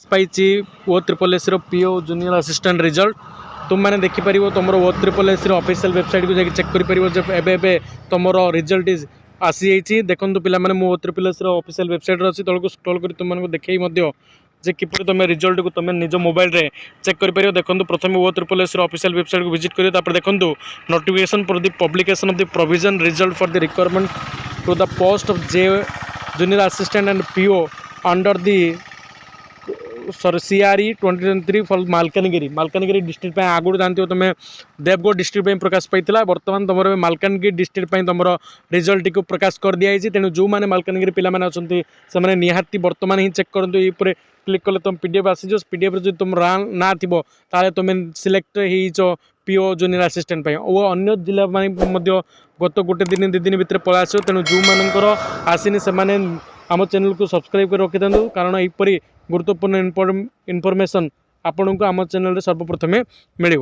पाई O triple S PO junior assistant result तुम मैंने देखिपर तुम O triple S official website को जाकि चेक कर तुम रिजल्ट इज आसी जाइए देखो पिला मैंने ओ ट्रिपल एस ऑफिशियल वेबसाइट अच्छी तौक स्क्रॉल कर तुमको देखी जे किपर तुम रिजल्ट को तुम निज मोबाइल रे चेक कर देखो प्रथम O triple S official website को विजिट कर देखो notification for the publication of the provision result for the requirement to the post of J junior assistant and PO under the sorry CRE 2023 for Malkangiri district आगुरी जानते हो तुम Deogarh district प्रकाश पाई बर्तमान तुम Malkangiri district तुम रिजल्ट को प्रकाश कर दिखाई तेणु जो मैंने मालकानगिरी पिलाने अच्छा से निहाती बर्तमान ही चेक करूँ ये क्लिक कले तुम PDF आसीज PDF जो तुम ना थी ताले तुम सिलेक्ट हो पीओ जूनियर असिस्टेंट और अन्य जिला गत गोटे दिन 2 दिन भितर पलि आस तेणु जो मानकर आसनी से आम चैनल को सब्सक्राइब कर रखी था कारण यहपरी गुरुत्वपूर्ण इनफॉरमेशन आपण को आम चैनल सर्वप्रथमे मिल।